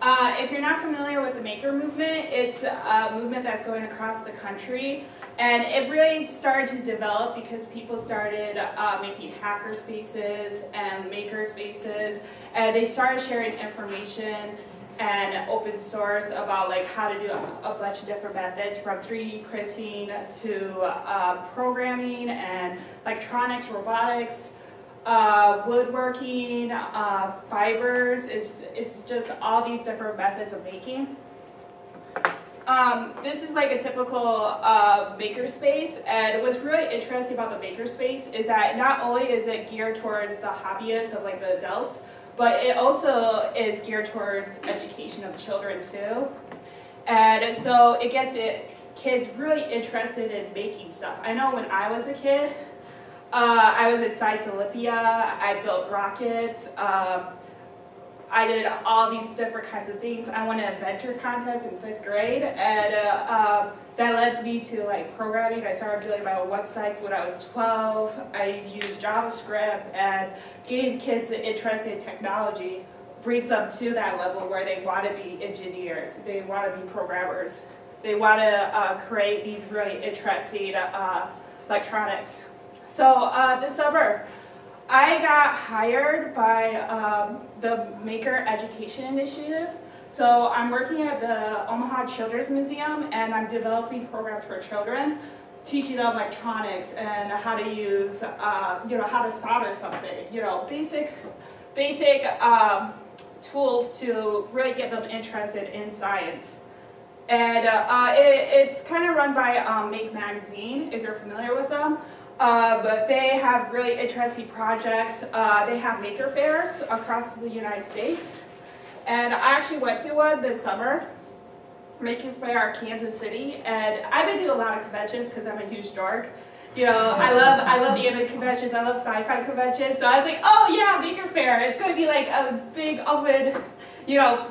If you're not familiar with the maker movement, it's a movement that's going across the country. And it really started to develop because people started making hacker spaces and maker spaces. And they started sharing information and open source about like how to do a bunch of different methods, from 3D printing to programming and electronics, robotics, woodworking, fibers. It's just all these different methods of making. This is like a typical makerspace, and what's really interesting about the makerspace is that not only is it geared towards the hobbyists of like the adults, but it also is geared towards education of children too. And so it gets kids really interested in making stuff. I know when I was a kid, I was at Science Olympia, I built rockets, I did all these different kinds of things. I won an inventor contest in 5th grade, and that led me to like programming. I started building my own websites when I was 12. I used JavaScript, and getting kids interested in technology brings them to that level where they want to be engineers, they want to be programmers, they want to create these really interesting electronics. So this summer, I got hired by the Maker Education Initiative. So I'm working at the Omaha Children's Museum, and I'm developing programs for children, teaching them electronics and how to use, how to solder something, basic tools to really get them interested in science. And it's kind of run by Make Magazine, if you're familiar with them. But they have really interesting projects. They have maker fairs across the United States. And I actually went to one this summer, Maker Fair, Kansas City. And I've been to a lot of conventions because I'm a huge dork. I love the anime conventions, I love sci-fi conventions. So I was like, oh yeah, Maker Fair. It's going to be like a big oven,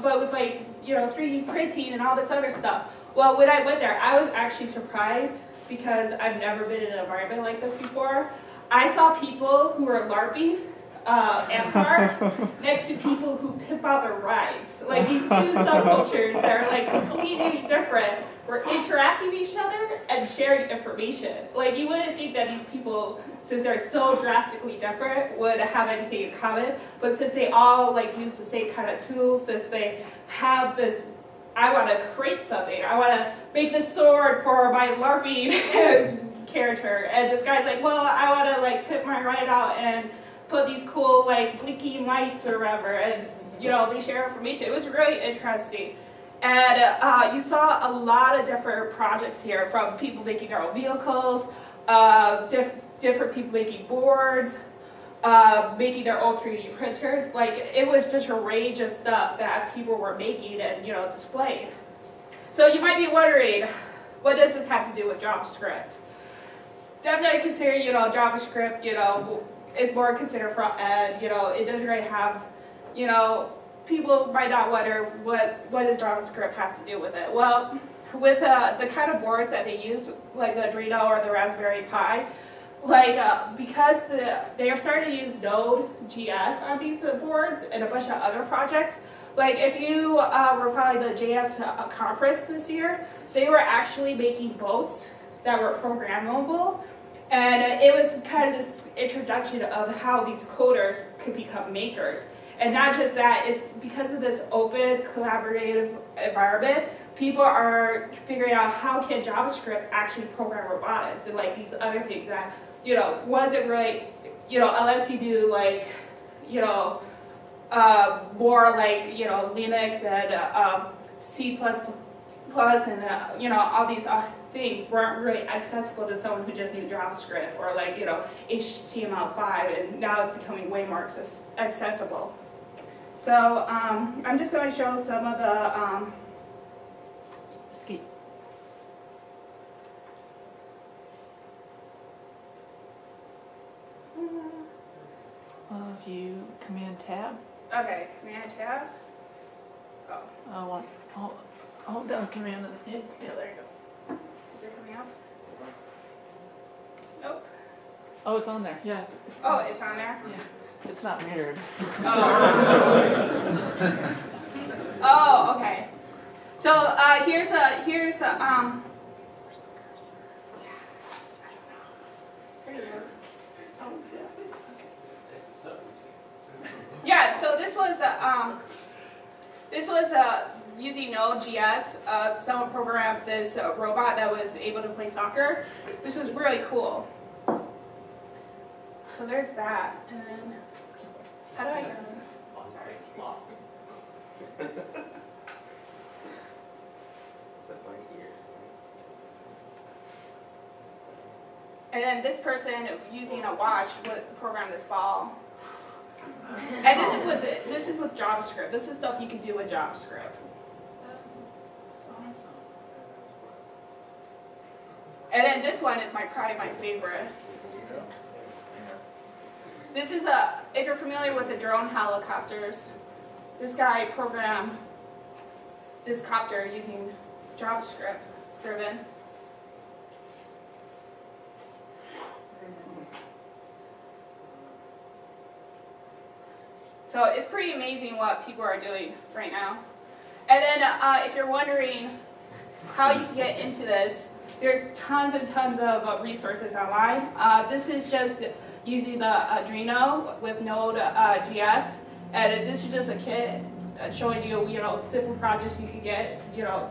but with like, 3D printing and all this other stuff. Well, when I went there, I was actually surprised, because I've never been in an environment like this before. I saw people who were LARPing at park next to people who pimp out their rides. Like these two subcultures that are like completely different were interacting with each other and sharing information. Like you wouldn't think that these people, since they're so drastically different, would have anything in common. But since they all like use the same kind of tools, since they have this, I want to create something. I want to make this sword for my LARPing character. And this guy's like, well, I want to like put my ride out and put these cool like blinking lights or whatever. And they share information. It was really interesting. And you saw a lot of different projects here, from people making their own vehicles, different people making boards, making their own 3D printers. Like, it was just a range of stuff that people were making and, displaying. So you might be wondering, what does this have to do with JavaScript? Definitely consider, JavaScript, is more considered front end. It doesn't really have, people might not wonder what does JavaScript have to do with it. Well, with the kind of boards that they use, like the Arduino or the Raspberry Pi, because they are starting to use Node.js on these boards and a bunch of other projects. Like if you were following the JS conference this year, they were actually making boats that were programmable. And it was kind of this introduction of how these coders could become makers. And not just that, it's because of this open, collaborative environment, people are figuring out how can JavaScript actually program robotics and like these other things that, wasn't really, unless you do like, more like, Linux and C++ and, all these things weren't really accessible to someone who just knew JavaScript or like, HTML5, and now it's becoming way more accessible. So I'm just going to show some of the you Command Tab. Okay, Command Tab. Oh. Hold down Command and hit. Yeah, there you go. Is it coming up? Nope. Oh, it's on there. Yeah. Oh, it's on there? Yeah. It's not mirrored. Oh. Oh, okay. So here's a yeah. So this was using Node.js. Someone programmed this robot that was able to play soccer. This was really cool. So there's that, and then how do I go? Sorry. And then this person using a watch would program this ball. And this is with JavaScript. This is stuff you can do with JavaScript. That's awesome. And then this one is probably my favorite. This is if you're familiar with the drone helicopters, this guy programmed this copter using JavaScript driven. So it's pretty amazing what people are doing right now. And then if you're wondering how you can get into this, there's tons and tons of resources online. This is just using the Arduino with Node.js, and this is just a kit showing you, simple projects you can get,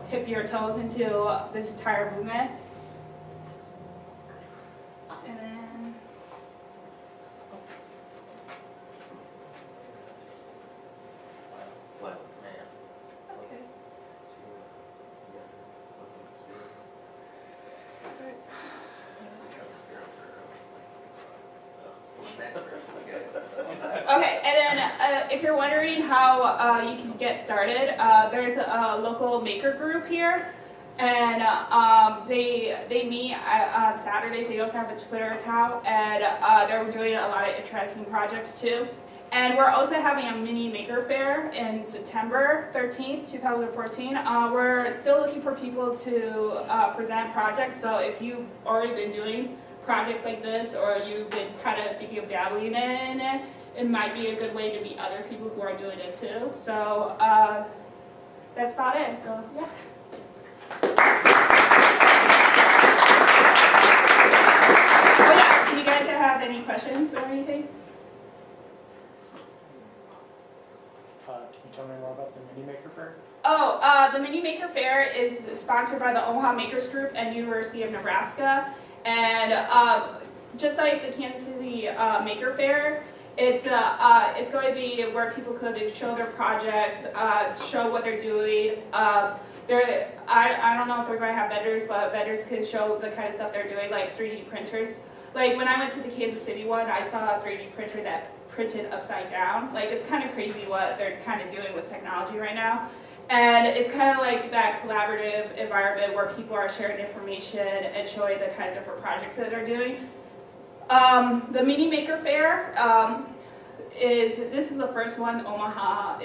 tip your toes into this entire movement. And then, okay. Okay, and then if you're wondering how you can get started, there's a local maker group here, and they meet on Saturdays. They also have a Twitter account, and they're doing a lot of interesting projects too. And we're also having a mini maker fair in September 13th, 2014. We're still looking for people to present projects, so if you've already been doing projects like this, or you've been kind of thinking of dabbling in it, it might be a good way to meet other people who are doing it too. So that's about it. So yeah. Oh yeah. Do you guys have any questions or anything? Can you tell me more about the Mini Maker Fair? Oh, the Mini Maker Fair is sponsored by the Omaha Makers Group and University of Nebraska. And just like the Kansas City Maker Fair, it's going to be where people could show their projects, show what they're doing. I don't know if they're going to have vendors, but vendors can show the kind of stuff they're doing, like 3D printers. Like when I went to the Kansas City one, I saw a 3D printer that printed upside down. Like it's kind of crazy what they're kind of doing with technology right now. And it's kind of like that collaborative environment where people are sharing information and showing the kind of different projects that they're doing. The Mini Maker Fair this is the first one Omaha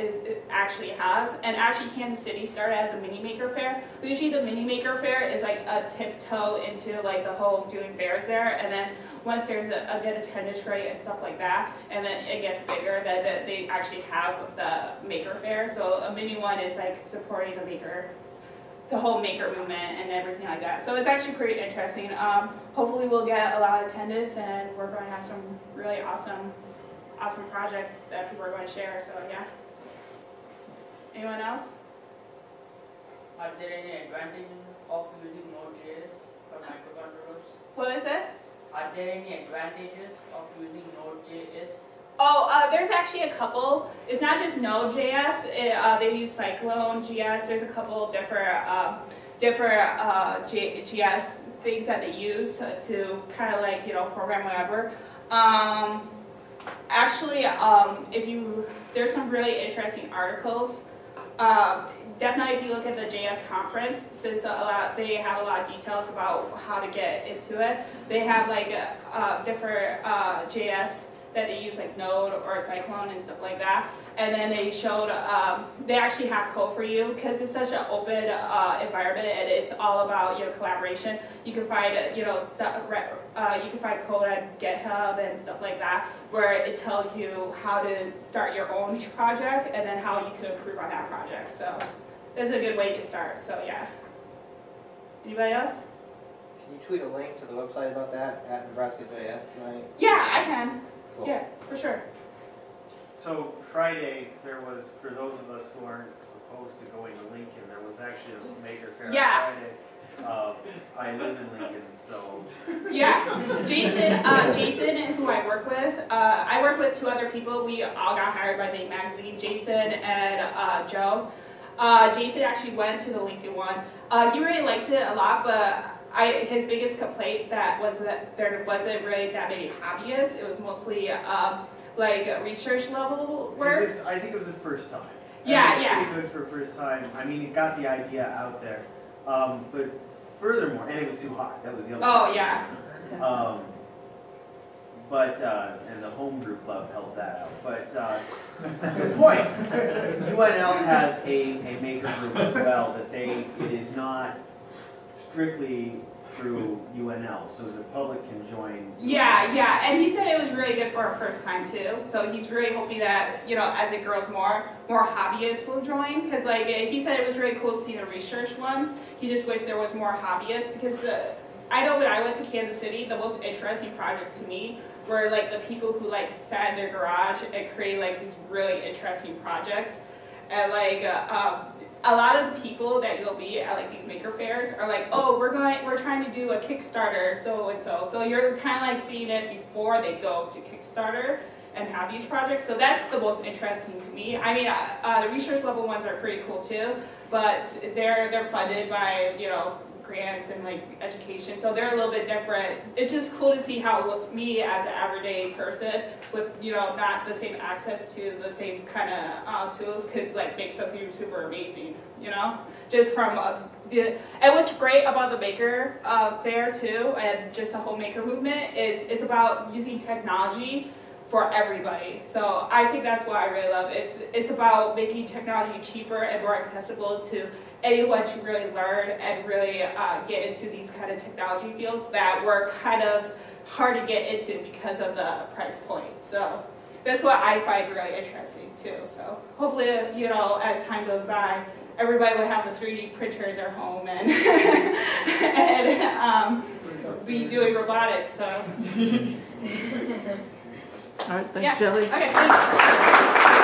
actually has, and actually Kansas City started as a Mini Maker Fair. Usually the Mini Maker Fair is like a tiptoe into like the whole doing fairs there, and then once there's a good attendance rate and stuff like that, and then it gets bigger, then they actually have the Maker Fair. So a mini one is like supporting the whole maker movement and everything like that. So it's actually pretty interesting. Hopefully we'll get a lot of attendance, and we're going to have some really awesome projects that people are going to share. So yeah. Anyone else? Are there any advantages of using Node.js for microcontrollers? What is it? Are there any advantages of using Node.js? Oh, there's actually a couple. It's not just Node.js. They use Cyclone.js. There's a couple different JS things that they use to kind of like program whatever. Actually, there's some really interesting articles. Definitely, if you look at the JS conference, since they have a lot of details about how to get into it. They have like different JS that they use, like Node or Cyclone and stuff like that. And then they showed they actually have code for you because it's such an open environment, and it's all about collaboration. You can find you can find code on GitHub and stuff like that, where it tells you how to start your own project and then how you can improve on that project. So this is a good way to start. So yeah. Anybody else? Can you tweet a link to the website about that at Nebraska.js tonight? Yeah, I can. Cool. Yeah, for sure. So Friday, there was, for those of us who aren't opposed to going to Lincoln, there was actually a Maker Faire Yeah. on Friday. I live in Lincoln, so. Yeah, Jason, who I work with 2 other people. We all got hired by Make Magazine, Jason and Joe. Jason actually went to the Lincoln one. He really liked it a lot, but his biggest complaint was that there wasn't really that many hobbyists. It was mostly like research level work. I think it was the first time. Yeah, it was yeah. pretty good for first time. I mean, it got the idea out there. But furthermore, and it was too hot. That was the other Oh, thing. yeah. And the homebrew club helped that out. But good point. UNL has a maker group as well. It is not strictly through UNL, so the public can join. Yeah, and he said it was really good for our first time too. So he's really hoping that, as it grows more hobbyists will join. Because like he said, it was really cool to see the research ones. He just wished there was more hobbyists because I know when I went to Kansas City, the most interesting projects to me were like the people who like sat in their garage and create like these really interesting projects. And like a lot of the people that you'll meet at like these maker fairs are like, oh, we're trying to do a Kickstarter, so and so. So you're kind of like seeing it before they go to Kickstarter and have these projects. So that's the most interesting to me. I mean, the research level ones are pretty cool too, but they're funded by grants and like education, so they're a little bit different. It's just cool to see how me as an everyday person with not the same access to the same kind of tools could like make something super amazing, just from and what's great about the maker fair too, and just the whole maker movement is it's about using technology for everybody. So I think that's what I really love. It's about making technology cheaper and more accessible to anyone to really learn and really get into these kind of technology fields that were kind of hard to get into because of the price point. So that's what I find really interesting too. So hopefully, as time goes by, everybody will have a 3D printer in their home and be doing robotics. So. All right, thanks, Yeah. Shelly. Okay, thanks.